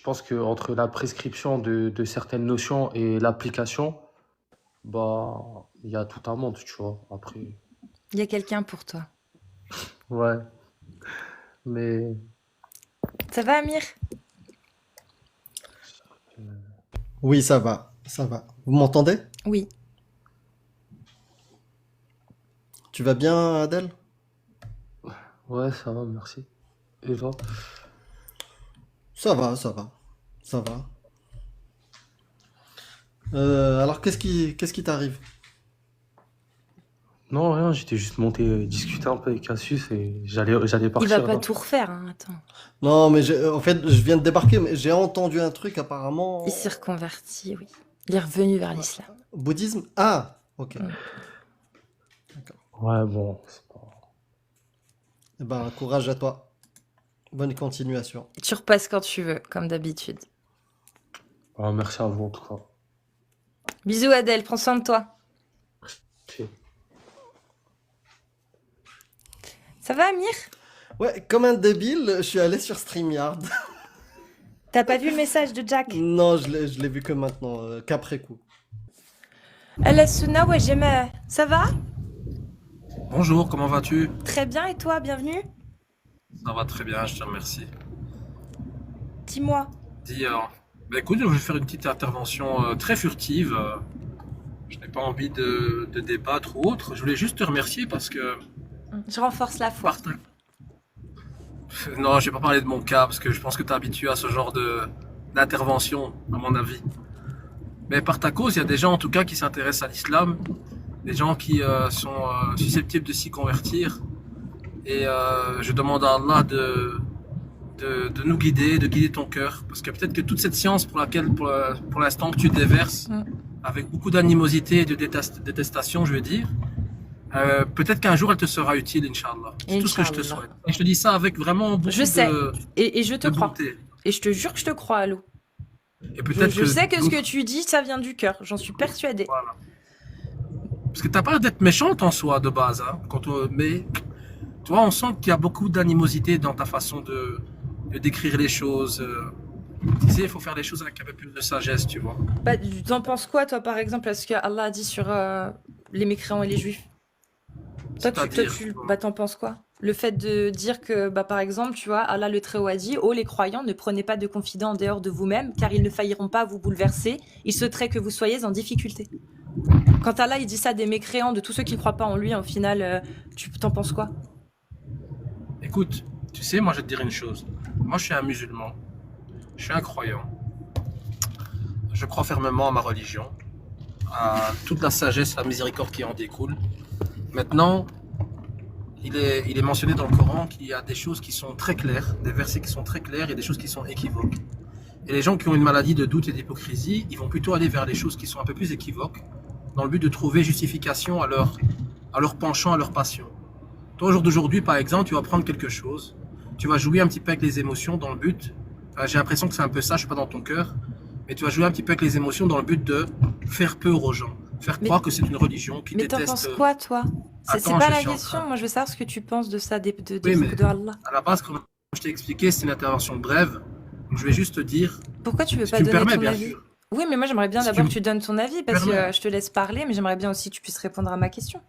pense que entre la prescription de certaines notions et l'application, bah, il y a tout un monde, tu vois. Après, Il y a quelqu'un pour toi. ouais, mais Ça va, Amir? Oui, ça va, ça va. Vous m'entendez? Oui. Tu vas bien, Adèle? ouais, ça va, merci. Et toi? Ça va, ça va, ça va. Alors, qu'est-ce qui t'arrive? Non, rien, j'étais juste monté discuter un peu avec Cassius et j'allais Il va partir pas là. tout refaire, hein, attends. Non, mais en fait, je viens de débarquer, mais j'ai entendu un truc Il s'est apparemment. reconverti, oui. Il est revenu vers Ouais. l'islam. Bouddhisme? Ah, ok. Mm. D'accord. Ouais, bon, c'est pas... Eh ben, courage à toi. Bonne continuation. Tu repasses quand tu veux, comme d'habitude. Ouais, merci à vous en tout cas. Bisous Adèle, prends soin de toi. Ok. Ça va Amir? Ouais, comme un débile, je suis allé sur StreamYard. T'as pas vu le message de Jack? Non, je l'ai vu que maintenant, qu'après coup. Elle Suna, ouais, j'aimais. Ça va? Bonjour, comment vas-tu? Très bien, et toi, bienvenue? Ça va très bien, je te remercie. Dis-moi. Dis, bah écoute, je vais faire une petite intervention très furtive. Je n'ai pas envie de débattre ou autre. Je voulais juste te remercier parce que... Je renforce la foi. Non, je vais pas parler de mon cas parce que je pense que tu es habitué à ce genre d'intervention, à mon avis. Mais par ta cause, il y a des gens en tout cas qui s'intéressent à l'islam, des gens qui sont susceptibles de s'y convertir. Et je demande à Allah de nous guider, de guider ton cœur. Parce que peut-être que toute cette science pour laquelle, pour l'instant, que tu déverses, avec beaucoup d'animosité et de détestation, je veux dire, peut-être qu'un jour elle te sera utile, Inch'Allah. C'est tout ce que je te Inch'Allah. souhaite. Et je te dis ça avec vraiment beaucoup Je sais. de, Et je te de crois. bonté. Et je te jure que je te crois, Alou. Et peut-être Je sais que ce que d'autres- tu dis, ça vient du cœur. J'en suis persuadée. Voilà. Parce que t'as pas l'air d'être méchante en soi de base, hein, mais tu vois, on sent qu'il y a beaucoup d'animosité dans ta façon de décrire les choses. Tu sais, il faut faire les choses avec un peu plus de sagesse, tu vois. Bah, t'en penses quoi, toi, par exemple, à ce que Allah a dit sur les mécréants et les juifs? Toi, C'est-à-dire, bah, t'en penses quoi? Le fait de dire que, bah, par exemple, tu vois, Allah le Très-Haut a dit, ô les croyants, ne prenez pas de confidents en dehors de vous-même, car ils ne failliront pas vous bouleverser. Il souhaiterait que vous soyez en difficulté. Quand Allah il dit ça des mécréants, de tous ceux qui ne croient pas en lui, au final, tu t'en penses quoi? écoute, tu sais, moi je vais te dire une chose. Moi je suis un musulman, je suis un croyant. Je crois fermement à ma religion, à toute la sagesse, la miséricorde qui en découle. Maintenant, il est mentionné dans le Coran qu'il y a des choses qui sont très claires, des versets qui sont très clairs et des choses qui sont équivoques. Et les gens qui ont une maladie de doute et d'hypocrisie, ils vont plutôt aller vers les choses qui sont un peu plus équivoques, dans le but de trouver justification à leur penchant, à leur passion. Toi, au jour d'aujourd'hui, par exemple, tu vas prendre quelque chose, tu vas jouer un petit peu avec les émotions dans le but, j'ai l'impression que c'est un peu ça, je suis pas dans ton cœur, mais tu vas jouer un petit peu avec les émotions dans le but de faire peur aux gens, faire Mais- croire que c'est une religion qui Mais t'en déteste. penses quoi, toi? C'est Attends, pas je la suis en question. train. Moi, je veux savoir ce que tu penses de ça, des Oui, mais- propos de Allah. À la base, comme je t'ai expliqué, c'est une intervention brève, donc je vais juste te dire, Pourquoi tu veux si pas tu me donner permets, ton bien avis? sûr. Oui, mais moi, j'aimerais bien Si d'abord tu que tu donnes ton avis, parce que permets. je te laisse parler, mais j'aimerais bien aussi que tu puisses répondre à ma question.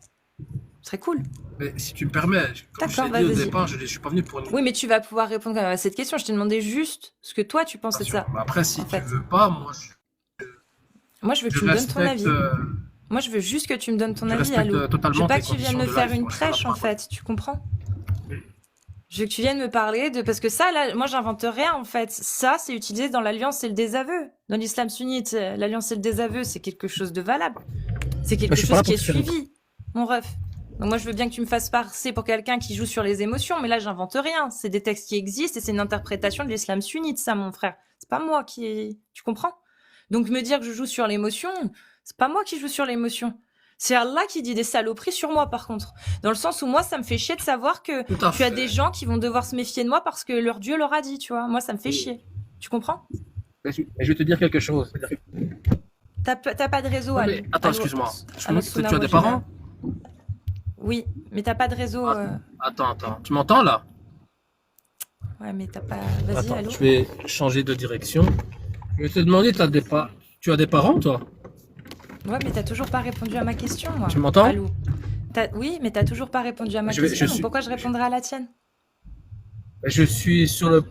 Ce serait cool. Mais si tu me permets, comme je D'accord, t'ai bah, dit au vas-y. départ, je ne suis pas venu pour une... Oui, mais tu vas pouvoir répondre quand même à cette question. Je t'ai demandé juste ce que toi, tu pensais de ça. Bah, après, si en tu fait. veux pas, moi, Moi, je veux que je tu me donnes ton respecte, avis. Moi, je veux juste que tu me donnes ton je avis, respecte Alou. Je totalement veux pas tes que tu viennes me conditions de faire live, une moi, je te la prêche, en parole. fait. Tu comprends? Oui. Je veux que tu viennes me parler de... Parce que ça, là, moi, j'invente rien, en fait. Ça, c'est utilisé dans l'alliance et le désaveu. Dans l'islam sunnite, l'alliance et le désaveu, c'est quelque chose de valable. C'est quelque Je suis pas chose là qui pour est te faire suivi, mon ref. Donc moi, je veux bien que tu me fasses passer pour quelqu'un qui joue sur les émotions, mais là, j'invente rien. C'est des textes qui existent et c'est une interprétation de l'islam sunnite, ça, mon frère. C'est pas moi qui... Tu comprends? Donc me dire que je joue sur l'émotion, c'est pas moi qui joue sur l'émotion. C'est Allah qui dit des saloperies sur moi, par contre. Dans le sens où moi, ça me fait chier de savoir que Tout à tu as fait. des gens qui vont devoir se méfier de moi parce que leur Dieu leur a dit, tu vois. Moi, ça me fait chier. Tu comprends? Mais je vais te dire quelque chose. T'as pas de réseau, Non, Alou. mais attends, Alou- excuse-moi. Alou Tu Souna as des Wajida. parents? Oui, mais t'as pas de réseau. Attends. Tu m'entends là? Ouais, mais t'as pas. Vas-y, Attends, allô. je vais changer de direction. Je vais te demander, tu as des parents, toi? Ouais, mais t'as toujours pas répondu à ma question, moi. Tu m'entends? Alou. Oui, mais t'as toujours pas répondu à ma question. Donc pourquoi je répondrais à la tienne? Je suis sur le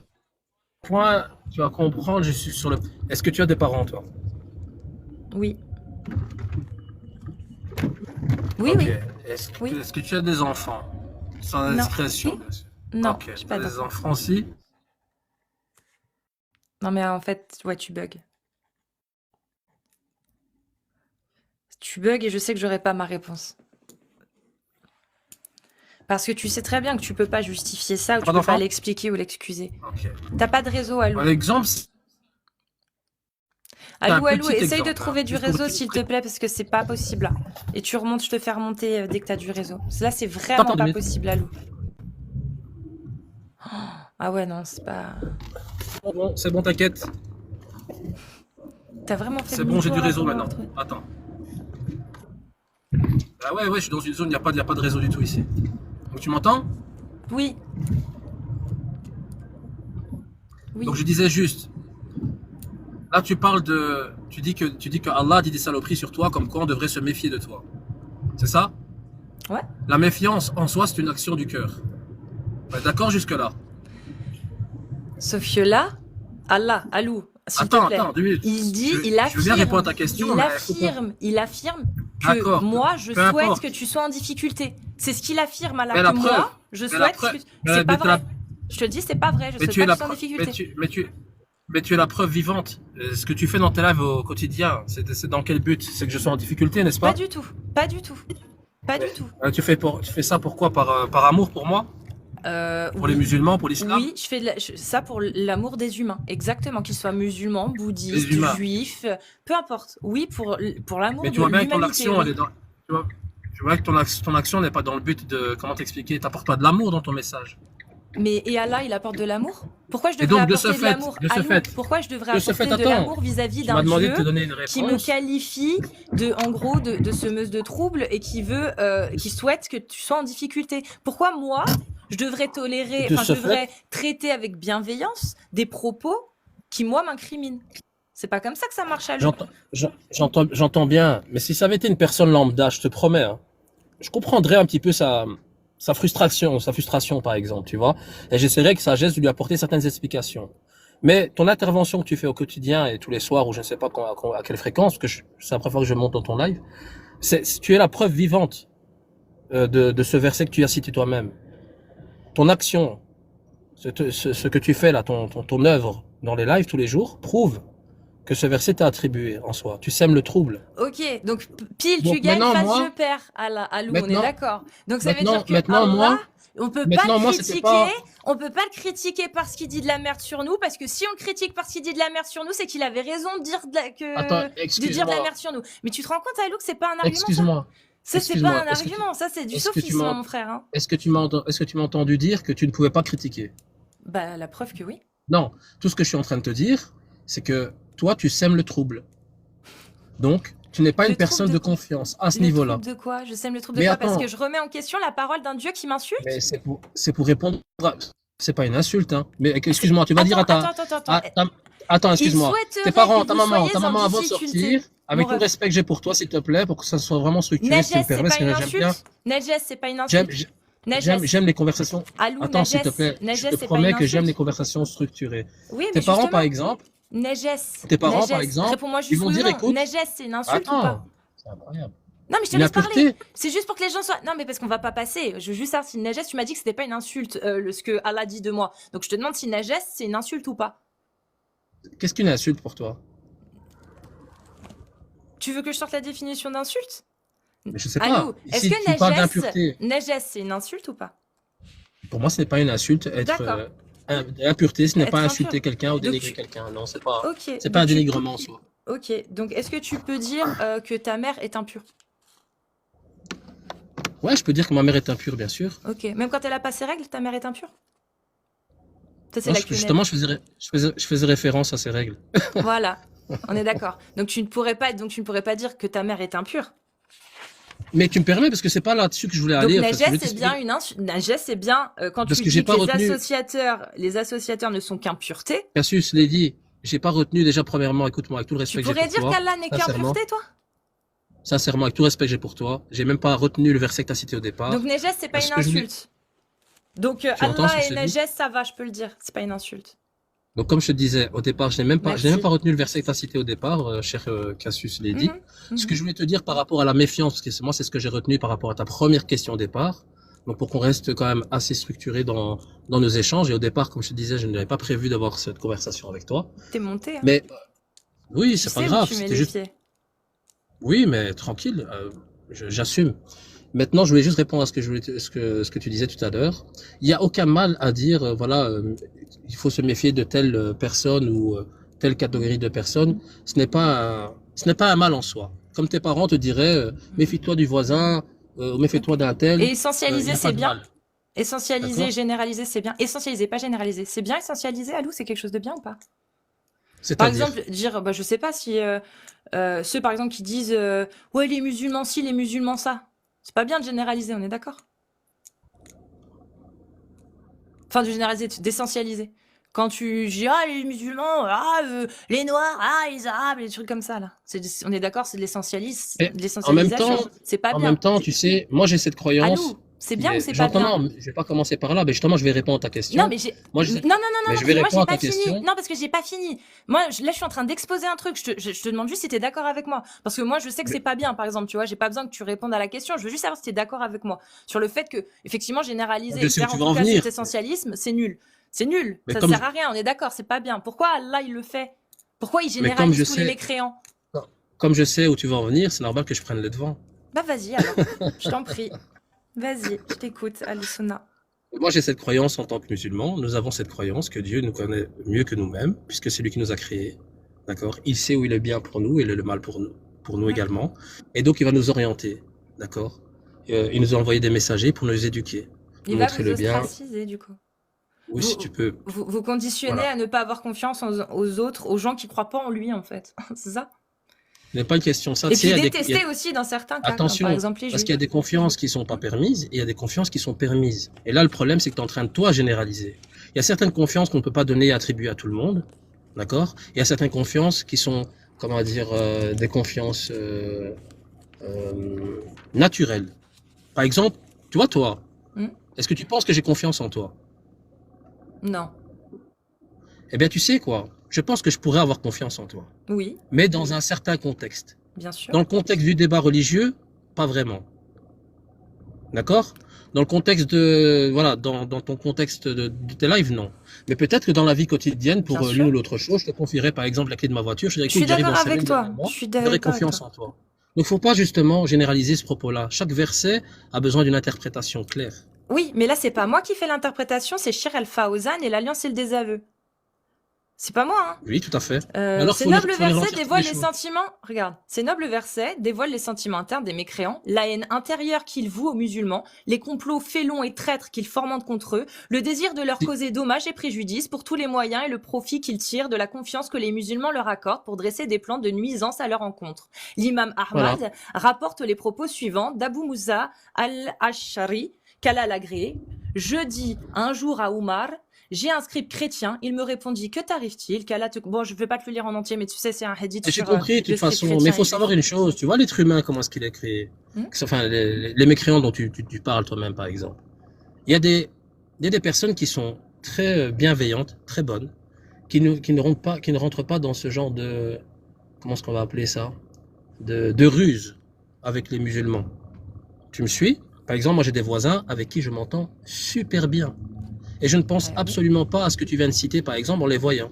point, tu vas comprendre, je suis sur le... Est-ce que tu as des parents, toi? Oui. Oui, Ok. oui. Est-ce que tu as des enfants? Sans Non. indiscrétion, bien sûr. Non, Ok. j'ai Tu pas as des d'enfant. enfants aussi? Non, mais en fait, ouais, tu bugs. Tu bugs et je sais que j'aurai pas ma réponse. Parce que tu sais très bien que tu peux pas justifier ça ou tu Pas peux pas d'enfant? l'expliquer ou l'excuser. Ok. T'as pas de réseau, Alou. L'exemple, c'est un Alou, petit essaye de exemple. trouver du Juste pour réseau, que tu s'il te prennes. plaît, parce que c'est pas possible là. Et tu remontes, je te fais remonter dès que t'as du réseau. Là, c'est vraiment Attends, 2 pas minutes. possible, Alou. Ah ouais, non, c'est pas... C'est bon, t'inquiète. T'as vraiment fait C'est bon, j'ai du demi-tour réseau avant maintenant. de rentrer. Attends. Ah ouais, je suis dans une zone, il n'y a pas de réseau du tout ici. Donc tu m'entends? Oui. Oui. Donc je disais juste, là tu parles de, tu dis que Allah dit des saloperies sur toi, comme quoi on devrait se méfier de toi. C'est ça? Ouais. La méfiance en soi, c'est une action du cœur. Ouais, d'accord jusque là. Sauf que là, Allah, Alou, s'il te plaît. Attends, 2 minutes. Il dit, Je il affirme. veux bien répondre à ta question, mais Il affirme que D'accord, moi, je peu souhaite importe. que tu sois en difficulté. C'est ce qu'il affirme à la Mais que la moi, preuve, je mais la souhaite preuve, que... mais C'est pas tu la- vrai. Je te dis, c'est pas vrai. Je mais souhaite tu es pas la que tu sois en preuve, difficulté. mais tu es la preuve vivante. Ce que tu fais dans tes lives au quotidien, c'est dans quel but? C'est que je sois en difficulté, n'est-ce Pas pas? du tout. Pas du tout. Pas du tout. Tu fais ça pourquoi? Par amour pour moi? Pour les Oui. musulmans, pour l'islam? Oui, je fais ça pour l'amour des humains. Exactement. Qu'ils soient musulmans, bouddhistes, Les humains. juifs, peu importe. Oui, pour l'amour Mais de tu vois bien que ton l'humanité. action, Oui. elle est dans. Tu vois que ton action n'est pas dans le but de. Comment t'expliquer? T'apportes pas de l'amour dans ton message. Mais et Allah, il apporte de l'amour? Pourquoi je Et devrais donc, de apporter ce de fait, l'amour de ce Alou, fait, pourquoi je devrais de ce apporter fait, de attends. l'amour vis-à-vis Tu d'un m'as demandé Dieu de te donner une qui me réponse. qualifie en gros, de semeuse de troubles et qui souhaite que tu sois en difficulté? Pourquoi moi, je devrais tolérer, De enfin, je ce devrais traiter avec bienveillance des propos qui, moi, m'incriminent? C'est pas comme ça que ça marche, Alou. J'entends bien, mais si ça avait été une personne lambda, je te promets, hein, je comprendrais un petit peu sa frustration par exemple, tu vois, et j'essaierais que ça geste de lui apporter certaines explications. Mais ton intervention que tu fais au quotidien et tous les soirs, ou je ne sais pas à quelle fréquence, parce que c'est la première fois que je monte dans ton live, tu es la preuve vivante de ce verset que tu as cité toi-même. Ton action, ce que tu fais là, ton œuvre dans les lives tous les jours, prouve que ce verset t'est attribué en soi. Tu sèmes le trouble. Ok, donc pile Donc, tu gagnes, maintenant, face moi- je perds, Alou, on est Maintenant- d'accord. Donc ça veut maintenant- dire que maintenant, Allah, moi- on peut pas maintenant, le moi, c'était critiquer, pas- on peut pas le critiquer parce qu'il dit de la merde sur nous, parce que si on le critique parce qu'il dit de la merde sur nous, c'est qu'il avait raison de dire Attends, de dire de la excuse-moi. merde sur nous. Mais tu te rends compte, Alou, que c'est pas un argument? Excuse-moi. Ça, c'est excuse-moi, pas un est-ce que tu- argument, ça c'est du est-ce que tu sophisme, m'as- mon frère. Hein. Est-ce que tu m'as entendu dire que tu ne pouvais pas critiquer? Bah la preuve que oui. Non. Tout ce que je suis en train de te dire, c'est que toi, tu sèmes le trouble. Donc, tu n'es pas Le une personne trouble de de- confiance à ce Le niveau-là. trouble de quoi? Je sème le trouble de Mais quoi? Parce attends. que je remets en question la parole d'un Dieu qui m'insulte? Mais c'est pour répondre. C'est pas une insulte, hein. Mais excuse-moi, tu vas dire à ta. Attends. Attends, excuse-moi. Il souhaiterait Tes parents, que ta vous maman soyez en avant de difficulté. sortir, avec Mon tout le ref. respect que j'ai pour toi, s'il te plaît, pour que ça soit vraiment structuré, si tu Najes, me c'est permets, pas parce que une j'aime bien. insulte? Najes, c'est pas une insulte? Najes. J'aime les conversations. Alou, Attends, s'il te Najes. plaît, Najes, je te c'est pas promets une que j'aime insulte. les conversations structurées. Oui, Tes mais parents, justement, par exemple, Najes. tes parents, Najes. par exemple, Réponds-moi ils juste vont oui ou dire, non. écoute, Najes, c'est une insulte ou pas? attends, c'est incroyable. Non, mais je te laisse parler. L'impureté, C'est juste pour que les gens soient. Non, mais parce qu'on va pas passer. Je veux juste savoir si Najes, tu m'as dit que c'était pas une insulte, ce que Allah dit de moi. Donc je te demande si Najes, c'est une insulte ou pas. qu'est-ce qu'une insulte pour toi? Tu veux que je sorte la définition d'insulte? Mais je sais Alou, pas. est-ce Ici, que tu parles d'impureté. Najes, c'est une insulte ou pas? Pour moi, ce n'est pas une insulte. D'accord. Impureté, ce n'est Être pas impur. insulter quelqu'un ou Donc dénigrer tu- quelqu'un. Non, c'est pas. Ok. C'est pas un donc tu- dénigrement en soi. Ok, donc est-ce que tu peux dire que ta mère est impure? Ouais, je peux dire que ma mère est impure, bien sûr. Ok, même quand elle a pas ses règles, ta mère est impure? Ça, c'est Non, la quenelle. justement, je faisais référence à ces règles. Voilà, on est d'accord. Donc tu ne pourrais pas dire que ta mère est impure. Mais tu me permets, parce que c'est pas là-dessus que je voulais Donc aller. en fait. Je Najes, voulais c'est bien t'expliquer. une insulte. Najes, c'est bien quand Parce tu que j'ai dis pas que retenu- les associateurs ne sont qu'impureté. Cassius l'a dit. J'ai pas retenu déjà, premièrement, écoute-moi, avec tout le respect Tu que j'ai pourrais pour dire toi. qu'Allah n'est sincèrement. qu'impureté, toi? Sincèrement, avec tout le respect que j'ai pour toi, j'ai même pas retenu le verset que tu as cité au départ. Donc Najes, c'est pas Parce une que je voulais- insulte. Donc Tu entends ce Allah que et je te dis Najes, ça va, je peux le dire. C'est pas une insulte. Donc, comme je te disais au départ, je n'ai même Merci. pas retenu le verset que tu as cité au départ, cher Cassius Lady. Mhm, Ce que je voulais te dire par rapport à la méfiance, parce que moi, c'est ce que j'ai retenu par rapport à ta première question au départ. Donc, pour qu'on reste quand même assez structuré dans nos échanges. Et au départ, comme je te disais, je n'avais pas prévu d'avoir cette conversation avec toi. T'es monté. Hein. Mais oui, Tu c'est sais pas où grave. tu mets C'était les juste. pieds. Oui, mais tranquille, j'assume. Maintenant, je voulais juste répondre à ce que tu disais tout à l'heure. Il n'y a aucun mal à dire, voilà, il faut se méfier de telle personne ou telle catégorie de personnes. Ce n'est pas un mal en soi. Comme tes parents te diraient, méfie-toi du voisin, méfie-toi d'un tel, Et il n'y essentialiser, a c'est pas de bien. mal. Essentialiser, D'accord? généraliser, c'est bien. Essentialiser, pas généraliser. C'est bien essentialiser, Alou, c'est quelque chose de bien ou pas? Par C'est-à-dire, exemple, dire, bah, je sais pas si ceux, par exemple, qui disent ouais, les musulmans ci, les musulmans ça. C'est pas bien de généraliser, on est d'accord? Enfin, de généraliser, d'essentialiser. Quand tu dis ah, les musulmans, les noirs, les arabes, les trucs comme ça, là. On est d'accord, c'est de et de l'essentialisation. C'est pas en même bien. temps, tu sais, moi j'ai cette croyance, Alou, c'est bien ou c'est pas j'entends, bien? non, je vais pas commencer par là, mais justement, je vais répondre à ta Non, question. mais j'ai. Moi, Non, non, non, non, mais je parce vais que moi, répondre j'ai à ta pas fini. question. Non, parce que j'ai pas fini. Moi, là, je suis en train d'exposer un truc. Je te demande juste si t'es d'accord avec moi. Parce que moi, je sais que c'est pas bien, par exemple, tu vois. J'ai pas besoin que tu répondes à la question. Je veux juste savoir si t'es d'accord avec moi. Sur le fait que, effectivement, généraliser Je et sais où faire tu en vas tout en cas venir. cet essentialisme, c'est nul. C'est nul. Mais Ça comme, sert à rien. On est d'accord, c'est pas bien. Pourquoi Allah, il le fait? Pourquoi il mais comme je généralise tous les sais, mécréants? comme je sais où tu vas en venir, c'est normal que je prenne le devant. Bah, vas-y, alors. Je t'en prie. Vas-y, je t'écoute, Alisuna. Moi, j'ai cette croyance en tant que musulman. Nous avons cette croyance que Dieu nous connaît mieux que nous-mêmes, puisque c'est lui qui nous a créés. D'accord? Il sait où il est bien pour nous et le mal pour nous également. Et donc, il va nous orienter. D'accord? Il nous a envoyé des messagers pour nous éduquer, Il nous va montrer vous le bien. ostraciser, du coup. Oui, si tu peux. Vous conditionnez Voilà. à ne pas avoir confiance aux autres, aux gens qui croient pas en lui, en fait. C'est ça? Ce n'est pas une question de ça. Et Tu sais, puis il y a des, il y a- détester aussi dans certains cas, comme par attention, exemple les parce juifs. qu'il y a des confiances qui sont pas permises et il y a des confiances qui sont permises. Et là, le problème, c'est que tu es en train de toi généraliser. Il y a certaines confiances qu'on ne peut pas donner et attribuer à tout le monde, d'accord? Il y a certaines confiances qui sont, comment dire, des confiances naturelles. Par exemple, tu vois, toi, Hmm. est-ce que tu penses que j'ai confiance en toi? Non. Eh bien, tu sais quoi? Je pense que je pourrais avoir confiance en toi, Oui, mais dans un certain contexte. bien sûr. Dans le contexte du débat religieux, pas vraiment. D'accord? Dans le contexte de, voilà, dans ton contexte de tes lives, non. Mais peut-être que dans la vie quotidienne, pour Bien sûr. l'une ou l'autre chose, je te confierais par exemple la clé de ma voiture, je te dirais, Je suis écoute, j'arrive d'accord en avec semaine toi. dernièrement, Je suis j'aurais d'accord avec confiance toi. en toi. Donc, faut pas justement généraliser ce propos-là. Chaque verset a besoin d'une interprétation claire. Oui, mais là, c'est pas moi qui fais l'interprétation, c'est Shir El Fawzan et l'Alliance et le désaveu. C'est pas moi, hein. Oui, tout à fait. Alors, Ces faut les nobles ralentir versets tous dévoilent les les choses. sentiments. Regarde, ces nobles versets dévoilent les sentiments internes des mécréants, la haine intérieure qu'ils vouent aux musulmans, les complots félons et traîtres qu'ils fomentent contre eux, le désir de leur Si- causer dommages et préjudices pour tous les moyens et le profit qu'ils tirent de la confiance que les musulmans leur accordent pour dresser des plans de nuisance à leur encontre. L'imam Ahmad Voilà. rapporte les propos suivants d'Abu Moussa al-Ash'ari, qu'Allah l'a agréé. Je dis un jour à Oumar, j'ai un script chrétien. Il me répondit, que t'arrive-t-il? Bon, je vais pas te le lire en entier, mais tu sais, c'est un hadith Et j'ai sur compris, de le toute script façon, chrétien. mais il faut savoir une chose, tu vois l'être humain, comment est-ce qu'il est créé? Hmm. Enfin, les mécréants dont tu parles toi-même, par exemple. Il y a des personnes qui sont très bienveillantes, très bonnes, qui ne rentrent pas dans ce genre de, comment est-ce qu'on va appeler ça? De ruse avec les musulmans. Tu me suis? Par exemple, moi j'ai des voisins avec qui je m'entends super bien. Et je ne pense Ouais. absolument pas à ce que tu viens de citer, par exemple, en les voyant.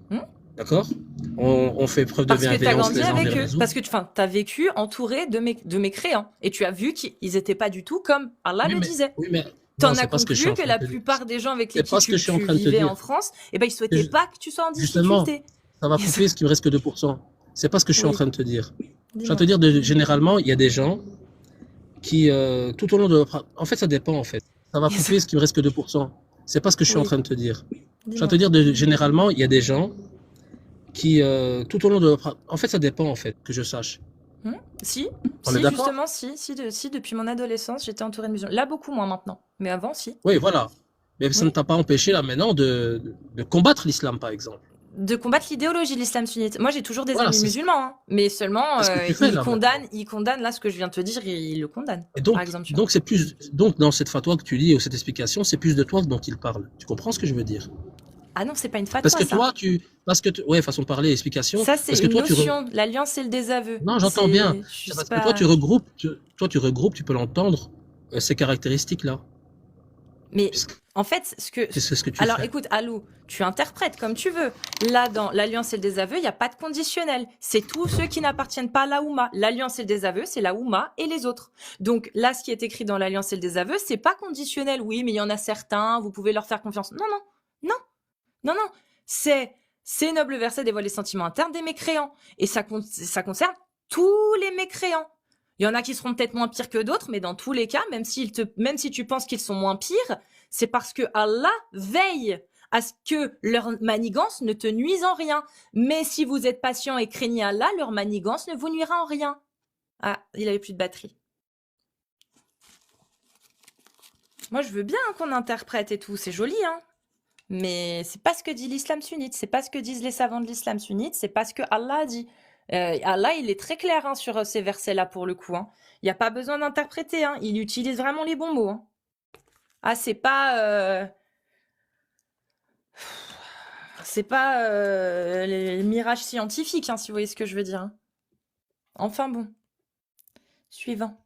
Hmm. D'accord? On fait preuve de Parce que t'as bienveillance grandi les uns avec envers eux. les autres. Parce que t'as vécu entouré de mécréants. Et tu as vu qu'ils étaient pas du tout comme Allah Oui, le mais, disait. oui, mais T'en non, as c'est pas ce que je suis conclu en que train la de te dire. plupart des gens avec C'est pas ce lesquels que je suis en tu train de te vivais dire. en France, eh ben, ils souhaitaient Je- pas que tu sois en Justement, difficulté. ça va couper ce qui me reste que 2%. C'est pas ce que je suis en Oui. train de te dire. Je suis en Dis-moi. train de te dire, généralement, il y a des gens qui, tout au long de... En fait, ça dépend, en fait. Ça va couper ce qui me reste que 2%. C'est pas ce que je suis en Oui. train de te dire. Je suis en Dis-moi. train de te dire, généralement, il y a des gens qui, tout au long de... En fait, ça dépend, en fait, que je sache. Si, On est si, d'accord? justement, si, depuis mon adolescence, j'étais entourée de musulmans. Là, beaucoup moins maintenant. Mais avant, si. Oui, voilà. Mais ça Oui. ne t'a pas empêché, là, maintenant, de combattre l'islam, par exemple. De combattre l'idéologie de l'islam sunnite. Moi, j'ai toujours des Voilà, amis c'est musulmans, hein. Mais seulement, c'est ce que tu fais, là, ils condamnent, là, ce que je viens de te dire, ils le condamnent. Et donc, Par exemple, tu vois. c'est plus, donc, dans cette fatwa que tu lis ou cette explication, c'est plus de toi dont il parle. Tu comprends ce que je veux dire? Ah non, c'est pas une fatwa, Parce que ça. toi, ouais, façon de parler, explication. Ça, c'est Parce que une toi, notion. L'alliance et le désaveu. Non, j'entends bien. Je C'est sais parce pas. que toi, tu regroupes, tu peux l'entendre, ces caractéristiques-là. Mais Puisque en fait, c'est ce que tu alors fais. écoute, Alou, tu interprètes comme tu veux. Là, dans l'alliance et le désaveu, il n'y a pas de conditionnel. C'est tous ceux qui n'appartiennent pas à la Oumma. L'alliance et le désaveu, c'est la Oumma et les autres. Donc là, ce qui est écrit dans l'alliance et le désaveu, c'est pas conditionnel. Oui, mais il y en a certains, vous pouvez leur faire confiance. Non, non, non, non, non. Ces nobles versets dévoilent les sentiments internes des mécréants. Et ça concerne tous les mécréants. Il y en a qui seront peut-être moins pires que d'autres, mais dans tous les cas, même si tu penses qu'ils sont moins pires, c'est parce que Allah veille à ce que leur manigance ne te nuise en rien. Mais si vous êtes patient et craignez Allah, leur manigance ne vous nuira en rien. Ah, il avait plus de batterie. Moi, je veux bien qu'on interprète et tout, c'est joli, hein. Mais c'est pas ce que dit l'islam sunnite, c'est pas ce que disent les savants de l'islam sunnite, c'est pas ce que Allah a dit. Allah, il est très clair hein, sur ces versets-là pour le coup. Hein. Il n'y a pas besoin d'interpréter, hein. Il utilise vraiment les bons mots. Hein. Ah, c'est pas les mirages scientifiques, hein, si vous voyez ce que je veux dire. Hein. Enfin bon. Suivant.